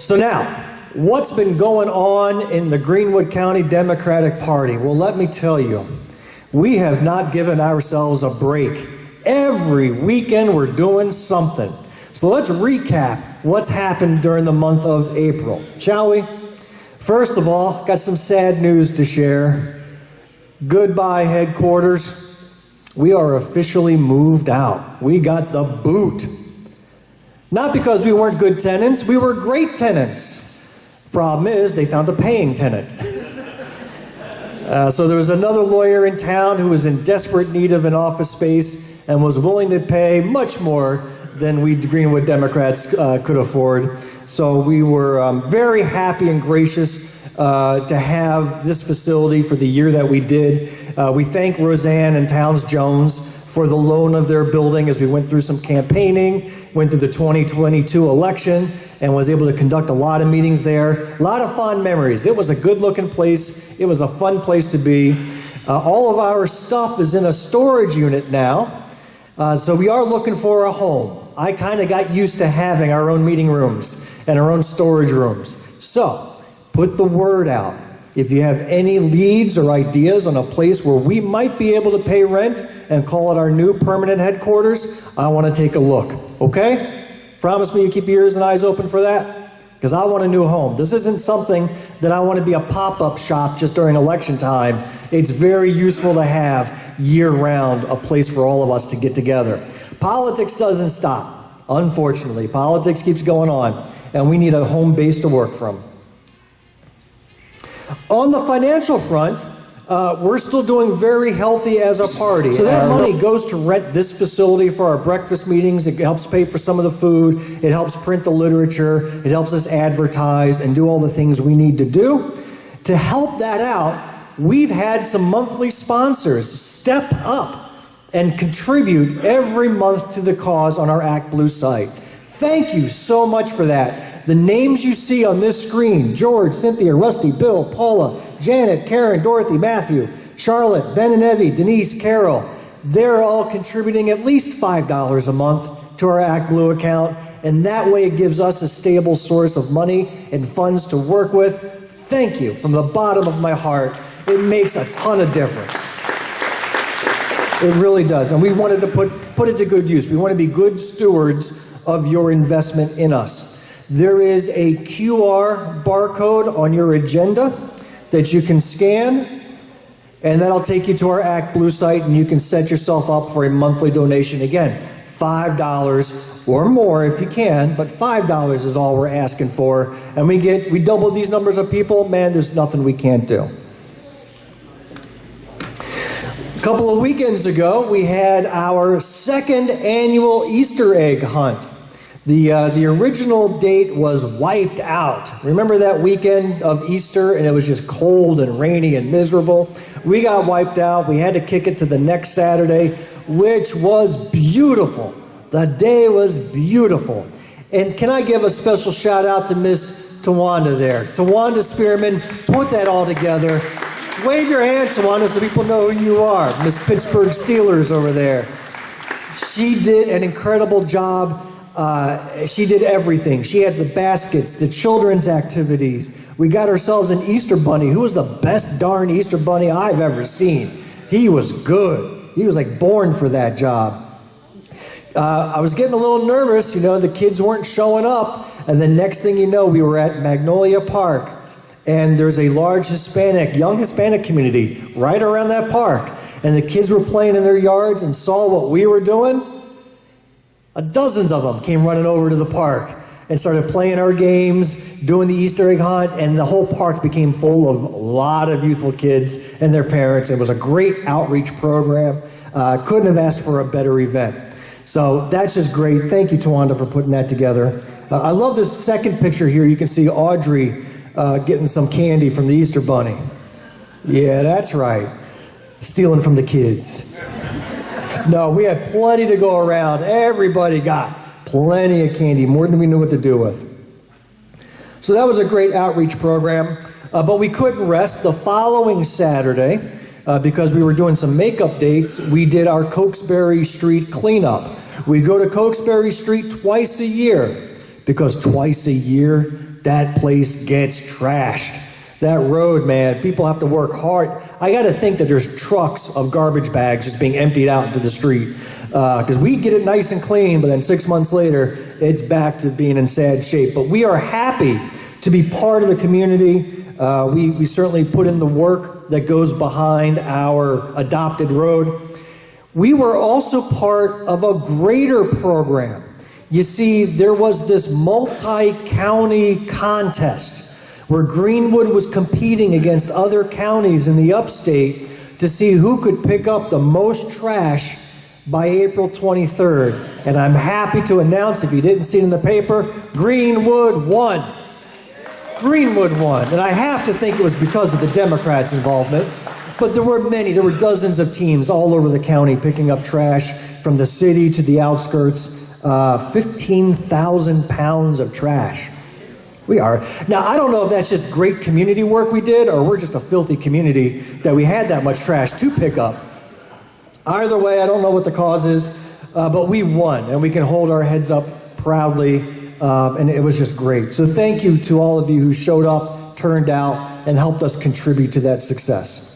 So now, what's been going on in the Greenwood County Democratic Party? Well, let me tell you, we have not given ourselves a break. Every weekend we're doing something. So let's recap what's happened during the month of April, shall we? First of all, got some sad news to share. Goodbye, headquarters. We are officially moved out. We got the boot. Not because we weren't good tenants, we were great tenants. Problem is, they found a paying tenant. So there was another lawyer in town who was in desperate need of an office space and was willing to pay much more than we Greenwood Democrats could afford. So we were very happy and gracious to have this facility for the year that we did. We thank Roseanne and Towns-Jones for the loan of their building as we went through some campaigning, went through the 2022 election, and was able to conduct a lot of meetings there. A lot of fond memories. It was a good-looking place. It was a fun place to be. All of our stuff is in a storage unit now, so we are looking for a home. I kind of got used to having our own meeting rooms and our own storage rooms. So, put the word out. If you have any leads or ideas on a place where we might be able to pay rent and call it our new permanent headquarters, I want to take a look, okay? Promise me you keep your ears and eyes open for that? Because I want a new home. This isn't something that I want to be a pop-up shop just during election time. It's very useful to have year-round a place for all of us to get together. Politics doesn't stop, unfortunately. Politics keeps going on, and we need a home base to work from. On the financial front, we're still doing very healthy as a party. So that money goes to rent this facility for our breakfast meetings. It helps pay for some of the food. It helps print the literature. It helps us advertise and do all the things we need to do. To help that out, we've had some monthly sponsors step up and contribute every month to the cause on our Act Blue site. Thank you so much for that. The names you see on this screen, George, Cynthia, Rusty, Bill, Paula, Janet, Karen, Dorothy, Matthew, Charlotte, Ben and Evie, Denise, Carol, they're all contributing at least $5 a month to our Act Blue account, and that way it gives us a stable source of money and funds to work with. Thank you from the bottom of my heart. It makes a ton of difference. It really does, and we wanted to put it to good use. We want to be good stewards of your investment in us. There is a QR barcode on your agenda that you can scan, and that'll take you to our Act Blue site, and you can set yourself up for a monthly donation. Again, $5 or more if you can, but $5 is all we're asking for, and we double these numbers of people. Man, there's nothing we can't do. A couple of weekends ago, we had our second annual Easter egg hunt. The original date was wiped out. Remember that weekend of Easter and it was just cold and rainy and miserable? We got wiped out. We had to kick it to the next Saturday, which was beautiful. The day was beautiful. And can I give a special shout out to Miss Tawanda there? Tawanda Spearman put that all together. Wave your hand, Tawanda, so people know who you are. Miss Pittsburgh Steelers over there. She did an incredible job. She did everything. She had the baskets, the children's activities. We got ourselves an Easter bunny who was the best darn Easter bunny I've ever seen. He was good. He was like born for that job. I was getting a little nervous, the kids weren't showing up. And the next thing you know, we were at Magnolia Park. And there's a large young Hispanic community right around that park. And the kids were playing in their yards and saw what we were doing. Dozens of them came running over to the park and started playing our games, doing the Easter egg hunt, and the whole park became full of a lot of youthful kids and their parents. It was a great outreach program. Couldn't have asked for a better event. So that's just great. Thank you, Tawanda, for putting that together. I love this second picture here. You can see Audrey getting some candy from the Easter Bunny. Yeah, that's right. Stealing from the kids. No, we had plenty to go around. Everybody got plenty of candy, more than we knew what to do with. So that was a great outreach program. But we couldn't rest. The following Saturday, because we were doing some makeup dates, we did our Cokesbury Street Cleanup. We go to Cokesbury Street twice a year, because twice a year that place gets trashed. That road, man, people have to work hard. I got to think that there's trucks of garbage bags just being emptied out into the street. Because we get it nice and clean, but then 6 months later, it's back to being in sad shape. But we are happy to be part of the community. We certainly put in the work that goes behind our adopted road. We were also part of a greater program. You see, there was this multi-county contest where Greenwood was competing against other counties in the upstate to see who could pick up the most trash by April 23rd. And I'm happy to announce, if you didn't see it in the paper, Greenwood won. Greenwood won. And I have to think it was because of the Democrats' involvement. But there were many, there were dozens of teams all over the county picking up trash from the city to the outskirts. 15,000 pounds of trash. We are. Now, I don't know if that's just great community work we did, or we're just a filthy community that we had that much trash to pick up. Either way, I don't know what the cause is, but we won, and we can hold our heads up proudly, and it was just great. So thank you to all of you who showed up, turned out, and helped us contribute to that success.